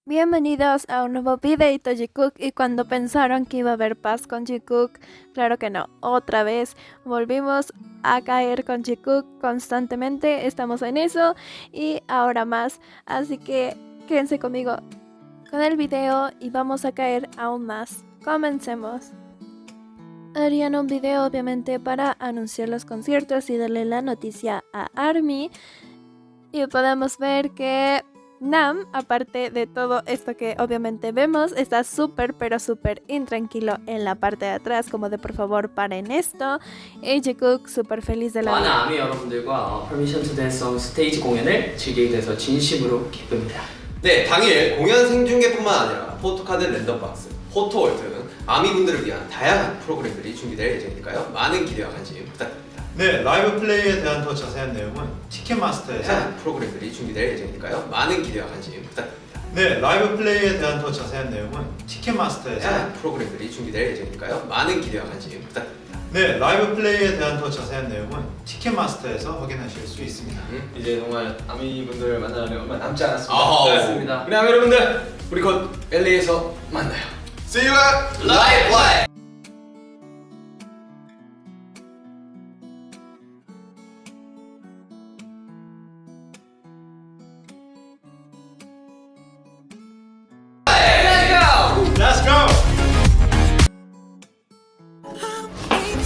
Bienvenidos a un nuevo videito Jikook, y cuando pensaron que iba a haber paz con Jikook, claro que no, otra vez volvimos a caer con Jikook constantemente, estamos en eso y ahora más, así que quédense conmigo con el video y vamos a caer aún más. Comencemos. Harían un video obviamente para anunciar los conciertos y darle la noticia a ARMY, y podemos ver que Nam, aparte de todo esto que obviamente vemos, está súper pero súper intranquilo en la parte de atrás, como de por favor paren esto. Y Jikook súper feliz de la 많은 vida. 아미 여러분들과 퍼미션 투 댄스 송 스테이지 공연을 즐기게 돼서 진심으로 기쁩니다. 네, 당일 공연 생중계뿐만 아니라 포토카드 랜덤박스, 포토월 등 아미분들을 위한 다양한 프로그램들이 준비될 예정이니까요. 많은 기대와 관심 부탁드립니다. 네, 라이브 플레이에 대한 더 자세한 내용은 티켓마스터에서 다양한 프로그램들이 준비될 예정이니까요. 많은 기대와 관심 부탁드립니다. 네, 라이브 플레이에 대한 더 자세한 내용은 티켓마스터에서 다양한 프로그램들이 준비될 예정이니까요. 많은 기대와 관심 부탁드립니다. 네, 라이브 플레이에 대한 더 자세한 내용은 티켓마스터에서 확인하실 수 있습니다. 이제 정말 아미분들 만나려면 얼마 남지 않았습니다. 그렇습니다. 우리 아미 여러분들, 우리 곧 LA에서 만나요. See you at Live Play! Let's go!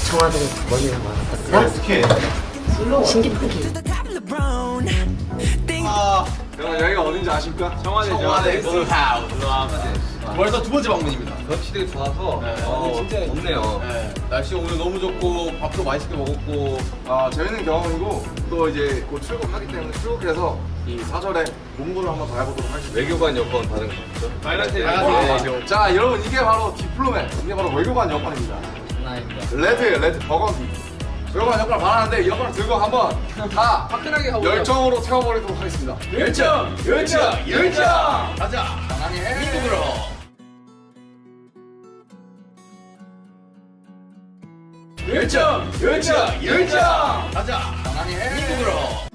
청와대에 두 번이나 와봤어요. 스케일. 신기하게. 여기가 어딘지 아십니까? 청와대 블루하우스. 벌써 두 번째 방문입니다. 볕이 되게 좋아서 진짜 좋네요. 네, 날씨 오늘 너무 좋고 밥도 맛있게 먹었고 재밌는 경험이고 또 이제 곧 출국하기 때문에 출국해서 이 사절에 문구를 한번 더 해보도록 하겠습니다. 외교관 여권 받은 거 맞죠? 빨간색. 자, 여러분 이게 바로 디플로맷, 이게 바로 외교관 여권입니다. 하나입니다. 레드 버건디. 외교관 여권을 받았는데 이 여권을 들고 한번 다 화끈하게 가보자. 열정으로 태워버리도록 하겠습니다. 열정! 가자! 사랑해! 미국으로! 열정! 가자! 사랑해! 미국으로!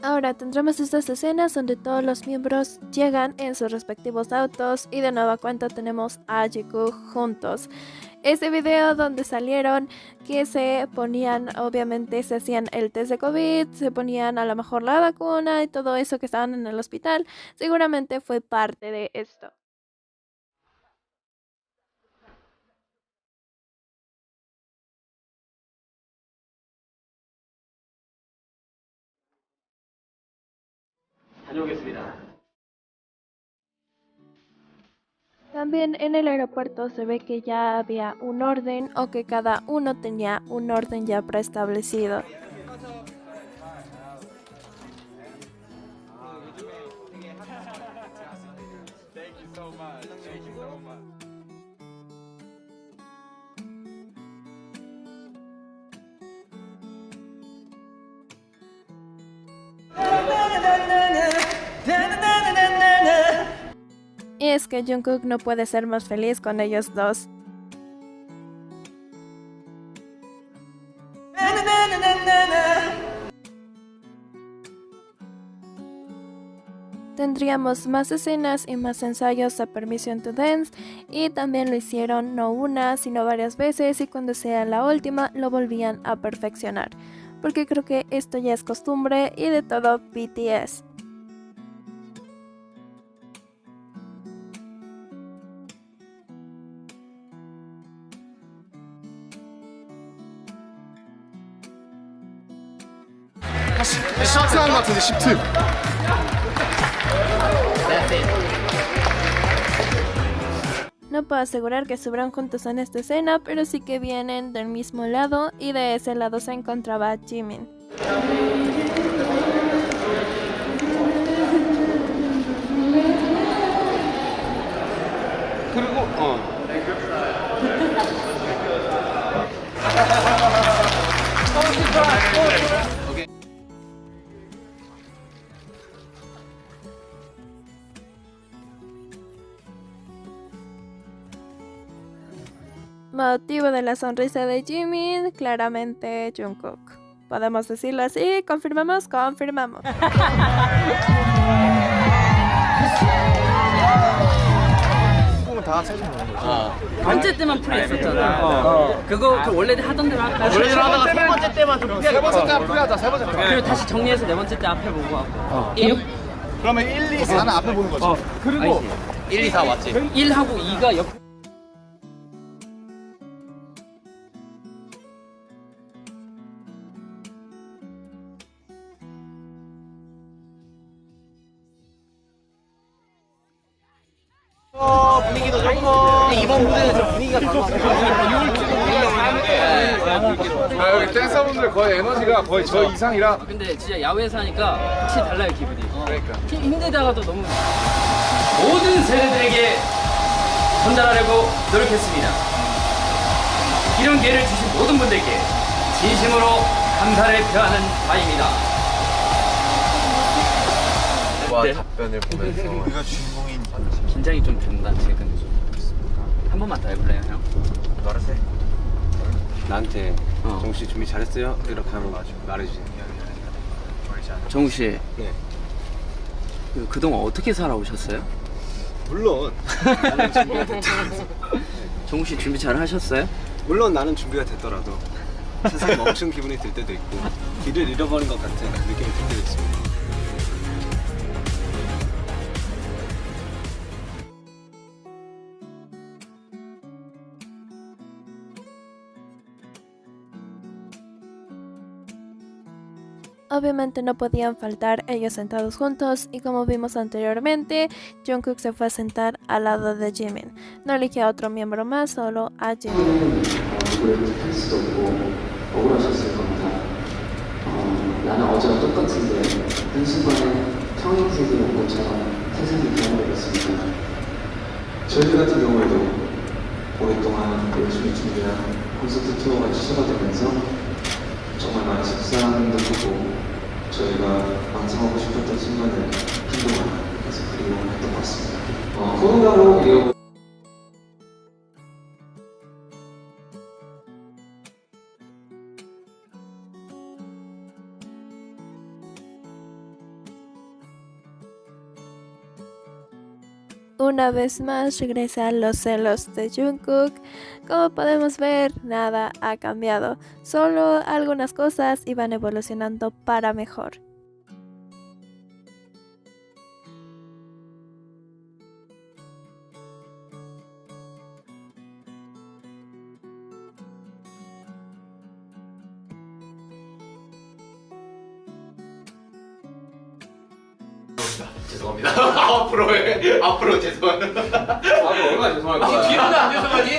Ahora tendremos estas escenas donde todos los miembros llegan en sus respectivos autos y de nueva cuenta tenemos a Jikook juntos. Este video donde salieron que se ponían, obviamente se hacían el test de COVID, se ponían a lo mejor la vacuna y todo eso que estaban en el hospital, seguramente fue parte de esto. 다녀오겠습니다. También en el aeropuerto se ve que ya había un orden o que cada uno tenía un orden ya preestablecido. Y es que Jungkook no puede ser más feliz con ellos dos. Tendríamos más escenas y más ensayos a Permission to Dance, y también lo hicieron no una sino varias veces, y cuando sea la última lo volvían a perfeccionar, porque creo que esto ya es costumbre y de todo BTS. 식사한 것 같은데 10트. No puedo asegurar que subieron juntos en esta escena, pero sí que vienen del mismo lado, y de ese lado se encontraba Jimin. 그리고 Motivo de la sonrisa de Jimin, claramente Jungkook. Podemos decirlo así, confirmamos. 번째 때만 프리했었잖아. 그거 원래 하던 대로 할까? 원래대로 하다가 세 번째 때만 좀 프리하게. 세 번째 때만 프리하자. 세 번째 때. 그리고 다시 정리해서 네 번째 때 앞에 보고 하고. 1? 그러면 1, 2, 4는 앞에 보는 거지. 그리고 1, 2, 4 맞지? 1하고 2가 옆. 분위기도 좋고 이번 무대는 좀 분위기가 아, 여기 댄서분들 거의 에너지가 거의 저 이상이라. 근데 진짜 야외에서 하니까 확실히 달라요 기분이. 그러니까. 힘들다가도 너무 모든 세대들에게 전달하려고 노력했습니다. 이런 기회를 주신 모든 분들께 진심으로 감사를 표하는 바입니다. 와, 네. 답변을 보면서 우리가 주인공인 긴장이 좀 된다 지금. 한 번만 더 해볼래요 형? 말하세요. 나한테 어. 정우 씨 준비 잘했어요? 이렇게 하면 말해주세요. 정우 씨. 네. 그동안 어떻게 살아오셨어요? 물론 나는 준비가 됐더라도 정우 씨 준비 잘 하셨어요? 물론 나는 준비가 됐더라도 세상에 멈춘 기분이 들 때도 있고 길을 잃어버린 것 같은 느낌이 들 때도 있습니다. Obviamente no podían faltar ellos sentados juntos y como vimos anteriormente, Jungkook se fue a sentar al lado de Jimin. No eligió a otro miembro más, solo a Jimin. 그래도 할 수도 없고 억울하셨을 겁니다. 나는 어제와 똑같은데 한순간에 평행세계에 온 것처럼 세상이 변해버렸습니다. 저희 같은 경우에도 오랫동안 열심히 준비한 콘서트 투어가 취소가 되면서 정말 많이 속상함도 크고 저희가 완성하고 싶었던 순간을 한동안 계속 그리워했던 것 같습니다. 코로나로 이어 Una vez más regresan los celos de Jungkook. Como podemos ver, nada ha cambiado, solo algunas cosas iban evolucionando para mejor. 죄송합니다. 앞으로 죄송합니다. 얼마나 죄송할 거야. 뒤로는 안 죄송하니?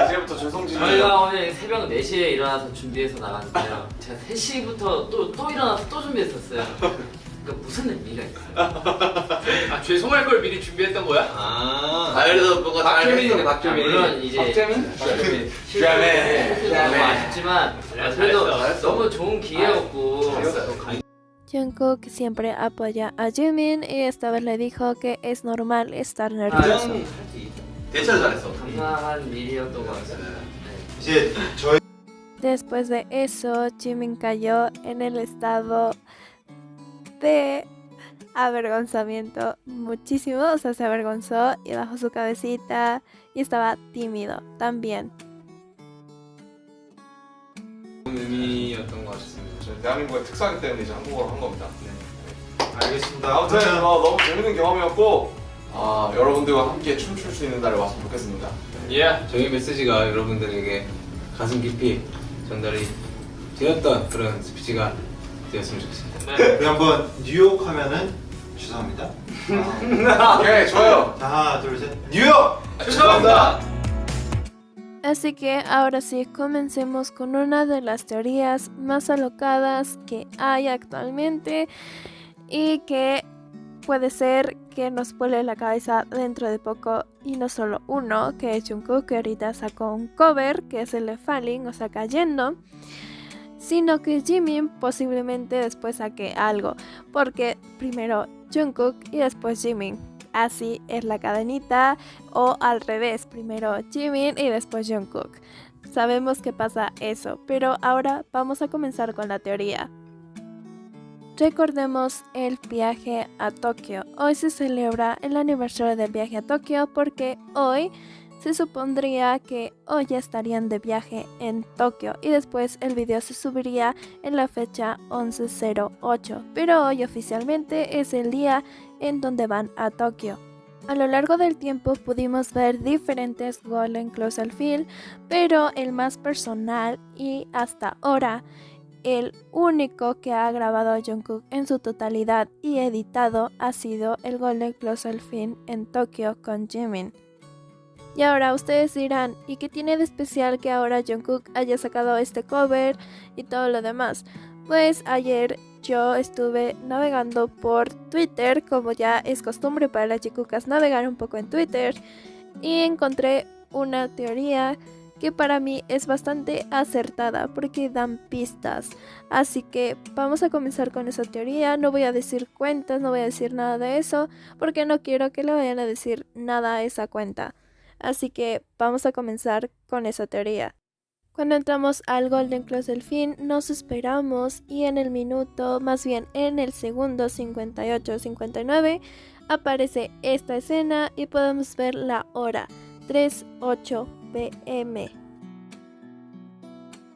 이제부터 죄송지. 저희가 오늘 새벽 4시에 일어나서 준비해서 나갔는데요. 제가 3시부터 또 일어나서 또 준비했었어요. 그러니까 무슨 의미가 있어요? 아 죄송할 걸 미리 준비했던 거야? 아, 그래도 뭔가 박재민이네, 아, 박재민. 물론 이제 박재민? 너무 아쉽지만 그래도 잘했어. 너무 좋은 기회였고 또 Jungkook siempre apoya a Jimin y esta vez le dijo que es normal estar nervioso. 대처를 잘했어. 감사한 일이었던 것 같습니다. 이제 저희 Después de eso, Jimin cayó en el estado de avergonzamiento muchísimo, o sea, se avergonzó y bajó su cabecita y estaba tímido también. 의미였던 것 같습니다. 대한민국의 특사기 때문에 이제 한국어로 한 겁니다. 알겠습니다. 아무튼 그러면 너무 재밌는 경험이었고 여러분들과 함께 춤출 수 있는 날이 왔으면 좋겠습니다. 저희 메시지가 여러분들에게 가슴 깊이 전달이 되었던 그런 스피치가 되었으면 좋겠습니다. 우리 한번 뉴욕 하면은 죄송합니다. 오케이, 좋아요. 자, 하나, 둘, 셋. 뉴욕! 죄송합니다. Así que ahora sí, comencemos con una de las teorías más alocadas que hay actualmente y que puede ser que nos vuele la cabeza dentro de poco, y no solo uno, que es Jungkook, que ahorita sacó un cover, que es el de Falling, o sea, cayendo, sino que Jimin posiblemente después saque algo, porque primero Jungkook y después Jimin. Así es la cadenita, o al revés, primero Jimin y después Jungkook. Sabemos que pasa eso, pero ahora vamos a comenzar con la teoría. Recordemos el viaje a Tokio. Hoy se celebra el aniversario del viaje a Tokio porque hoy se supondría que hoy ya estarían de viaje en Tokio y después el video se subiría en la fecha 11/08, pero hoy oficialmente es el día en donde van a Tokio. A lo largo del tiempo pudimos ver diferentes Golden Closer Film, pero el más personal y hasta ahora el único que ha grabado a Jungkook en su totalidad y editado ha sido el Golden Closer Film en Tokio con Jimin. Y ahora ustedes dirán, ¿y qué tiene de especial que ahora Jungkook haya sacado este cover y todo lo demás? Pues ayer yo estuve navegando por Twitter, como ya es costumbre para las chikukas navegar un poco en Twitter, y encontré una teoría que para mí es bastante acertada porque dan pistas. Así que vamos a comenzar con esa teoría. No voy a decir cuentas, no voy a decir nada de eso, porque no quiero que le vayan a decir nada a esa cuenta. Así que vamos a comenzar con esa teoría. Cuando entramos al Golden Closer Film nos esperamos y en el minuto, más bien en el segundo 58-59 aparece esta escena y podemos ver la hora 3:08 p.m.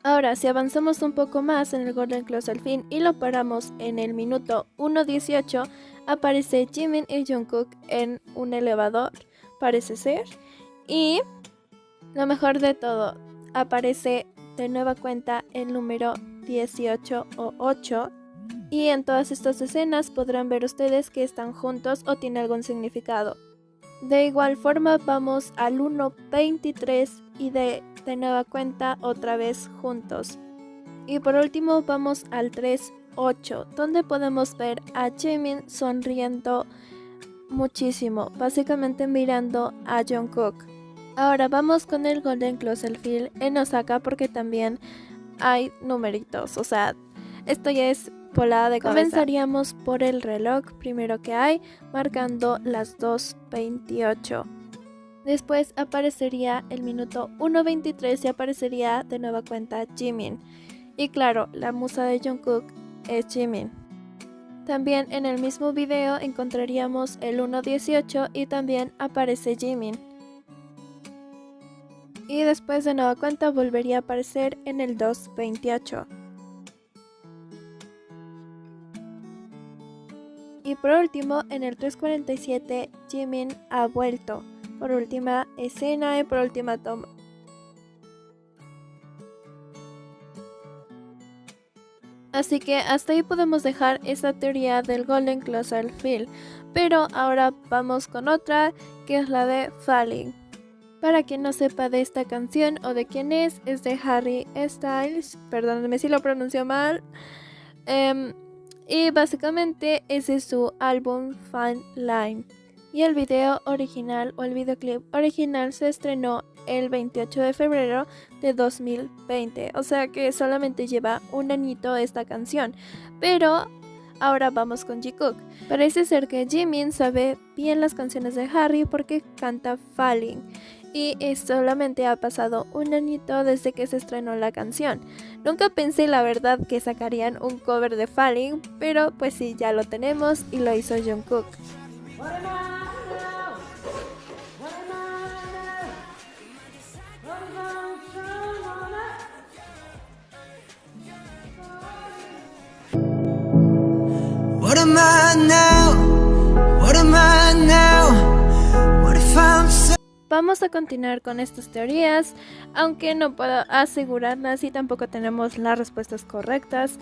Ahora si avanzamos un poco más en el Golden Closer Film y lo paramos en el minuto 1:18 aparece Jimin y Jungkook en un elevador, parece ser. Y lo mejor de todo, aparece de nueva cuenta el número 18 o 8 y en todas estas escenas podrán ver ustedes que están juntos o tiene algún significado. De igual forma vamos al 1:23 y de nueva cuenta otra vez juntos. Y por último vamos al 3:08 donde podemos ver a Jimin sonriendo muchísimo, básicamente mirando a Jungkook. Ahora vamos con el Golden Closer Film en Osaka porque también hay numeritos, o sea, esto ya es volada de cabeza. Comenzaríamos por el reloj primero que hay, marcando las 2:28. Después aparecería el minuto 1:23 y aparecería de nueva cuenta Jimin. Y claro, la musa de Jungkook es Jimin. También en el mismo video encontraríamos el 1:18 y también aparece Jimin. Y después de nueva cuenta volvería a aparecer en el 2:28. Y por último, en el 3:47, Jimin ha vuelto. Por última escena y por última toma. Así que hasta ahí podemos dejar esta teoría del Golden Closer Film. Pero ahora vamos con otra, que es la de Falling. Para quien no sepa de esta canción o de quién es de Harry Styles, perdónenme si lo pronuncio mal, y básicamente ese es su álbum Fan Line. Y el video original o el videoclip original se estrenó el 28 de febrero de 2020, o sea que solamente lleva un añito esta canción, pero ahora vamos con Jungkook. Parece ser que Jimin sabe bien las canciones de Harry porque canta Falling. Y solamente ha pasado un añito desde que se estrenó la canción. Nunca pensé la verdad que sacarían un cover de Falling, pero pues sí, ya lo tenemos y lo hizo Jungkook. What am I now? What am I now? What if I'm so Vamos a continuar con estas teorías, aunque no puedo asegurarlas y tampoco tenemos las respuestas correctas,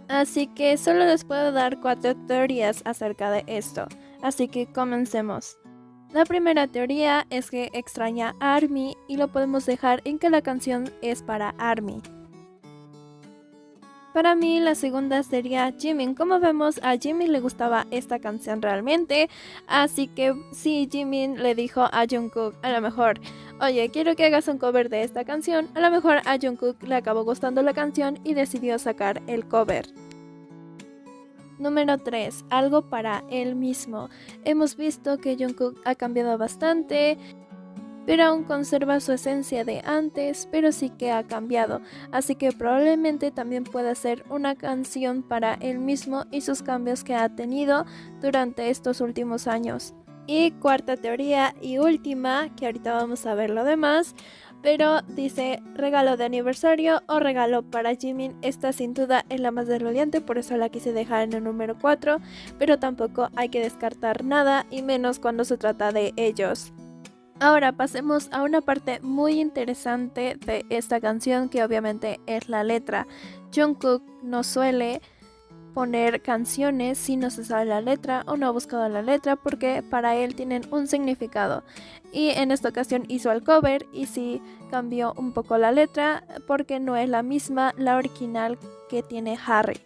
así que solo les puedo dar 4 teorías acerca de esto, así que comencemos. La primera teoría es que extraña a ARMY y lo podemos dejar en que la canción es para ARMY. Para mí la segunda sería Jimin. Como vemos, a Jimin le gustaba esta canción realmente, así que si Jimin le dijo a Jungkook a lo mejor, oye, quiero que hagas un cover de esta canción, a lo mejor a Jungkook le acabó gustando la canción y decidió sacar el cover. Número 3. Algo para él mismo. Hemos visto que Jungkook ha cambiado bastante pero aún conserva su esencia de antes, pero sí que ha cambiado, así que probablemente también pueda ser una canción para él mismo y sus cambios que ha tenido durante estos últimos años. Y cuarta teoría y última, que ahorita vamos a ver lo demás, pero dice regalo de aniversario o regalo para Jimin. Esta sin duda es la más desvaliente, por eso la quise dejar en el número 4, pero tampoco hay que descartar nada y menos cuando se trata de ellos. Ahora pasemos a una parte muy interesante de esta canción, que obviamente es la letra. Jungkook no suele poner canciones si no se sabe la letra o no ha buscado la letra, porque para él tienen un significado, y en esta ocasión hizo el cover y sí cambió un poco la letra porque no es la misma la original que tiene Harry.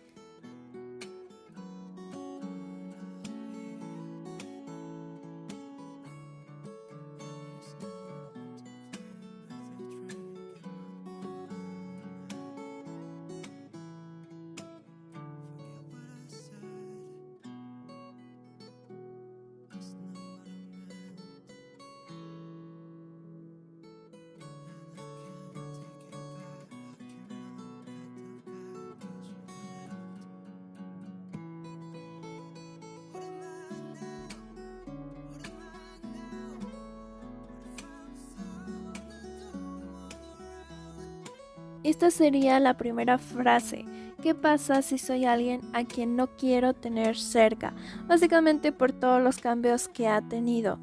Esta sería la primera frase. ¿Qué pasa si soy alguien a quien no quiero tener cerca? Básicamente por todos los cambios que ha tenido.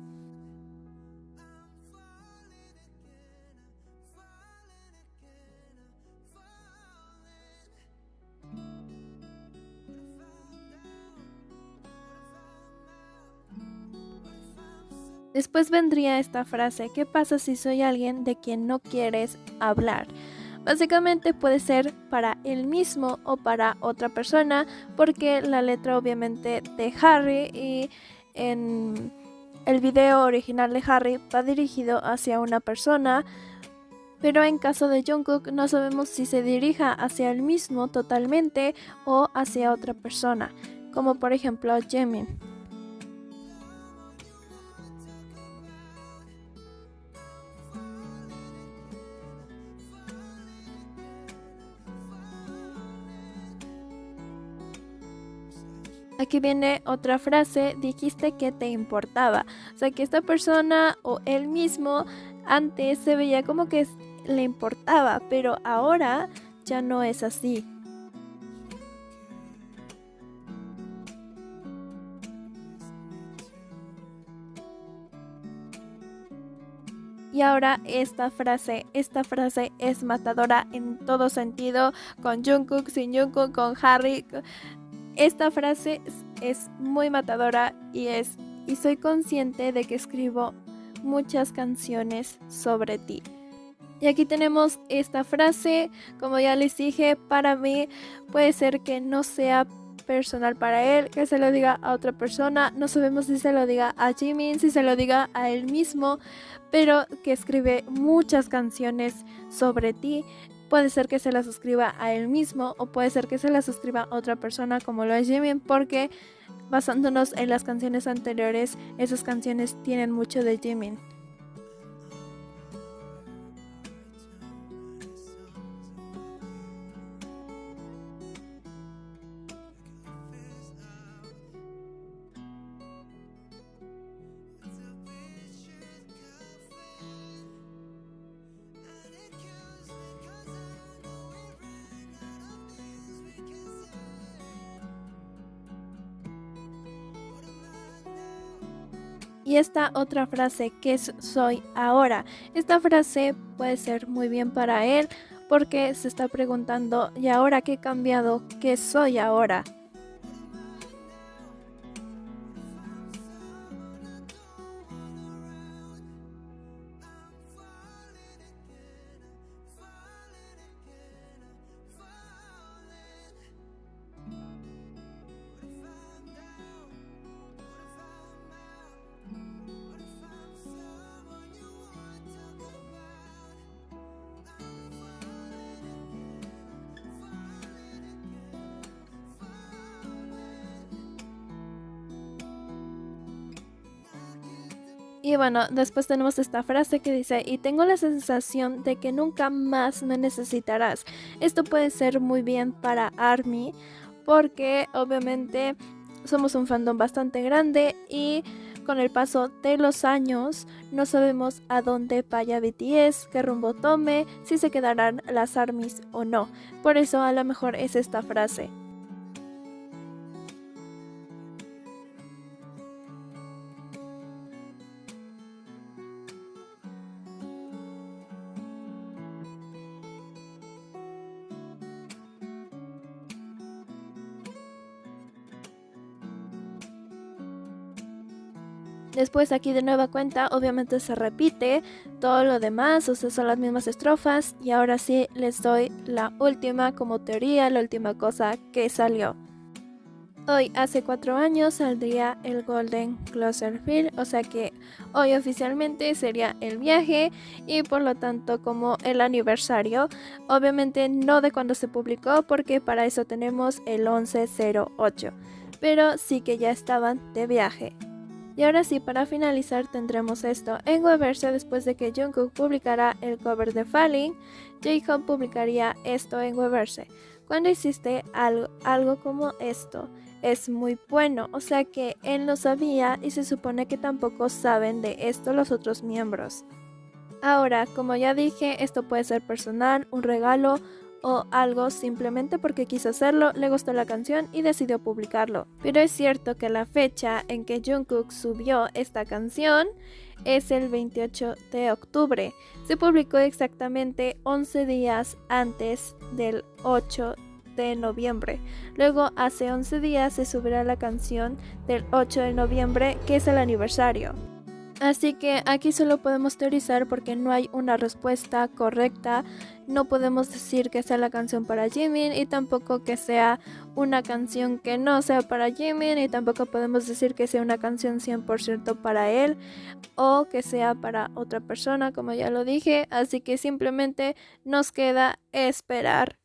Después vendría esta frase: ¿qué pasa si soy alguien de quien no quieres hablar? Básicamente puede ser para él mismo o para otra persona, porque la letra obviamente de Harry y en el video original de Harry va dirigido hacia una persona, pero en caso de Jungkook no sabemos si se dirija hacia él mismo totalmente o hacia otra persona, como por ejemplo Jimin. Aquí viene otra frase: dijiste que te importaba. O sea, que esta persona o él mismo antes se veía como que le importaba, pero ahora ya no es así. Y ahora esta frase es matadora en todo sentido, con Jungkook, sin Jungkook, con Harry. Esta frase es muy matadora y soy consciente de que escribo muchas canciones sobre ti. Y aquí tenemos esta frase. Como ya les dije, para mí puede ser que no sea personal para él, que se lo diga a otra persona. No sabemos si se lo diga a Jimin, si se lo diga a él mismo, pero que escribe muchas canciones sobre ti. Puede ser que se las escriba a él mismo o puede ser que se las escriba a otra persona, como lo es Jimin, porque basándonos en las canciones anteriores, esas canciones tienen mucho de Jimin. Y esta otra frase, que soy ahora. Esta frase puede ser muy bien para él porque se está preguntando: ¿y ahora qué he cambiado? ¿Qué soy ahora? Y bueno, después tenemos esta frase que dice, y tengo la sensación de que nunca más me necesitarás. Esto puede ser muy bien para ARMY porque obviamente somos un fandom bastante grande y con el paso de los años no sabemos a dónde vaya BTS, qué rumbo tome, si se quedarán las ARMYs o no. Por eso a lo mejor es esta frase. Después aquí de nueva cuenta obviamente se repite todo lo demás, o sea, son las mismas estrofas y ahora sí les doy la última como teoría, la última cosa que salió. Hoy hace 4 años saldría el Golden Cloverfield, o sea que hoy oficialmente sería el viaje y por lo tanto como el aniversario, obviamente no de cuando se publicó porque para eso tenemos el 11/08, pero sí que ya estaban de viaje. Y ahora sí, para finalizar tendremos esto. En Weverse, después de que Jungkook publicara el cover de Falling, J-Hope publicaría esto en Weverse. Cuando hiciste algo como esto, es muy bueno, o sea que él no sabía y se supone que tampoco saben de esto los otros miembros. Ahora, como ya dije, esto puede ser personal, un regalo o algo simplemente porque quiso hacerlo, le gustó la canción y decidió publicarlo. Pero es cierto que la fecha en que Jungkook subió esta canción es el 28 de octubre. Se publicó exactamente 11 días antes del 8 de noviembre. Luego hace 11 días se subirá la canción del 8 de noviembre, que es el aniversario. Así que aquí solo podemos teorizar porque no hay una respuesta correcta. No podemos decir que sea la canción para Jimin y tampoco que sea una canción que no sea para Jimin y tampoco podemos decir que sea una canción 100% para él o que sea para otra persona, como ya lo dije. Así que simplemente nos queda esperar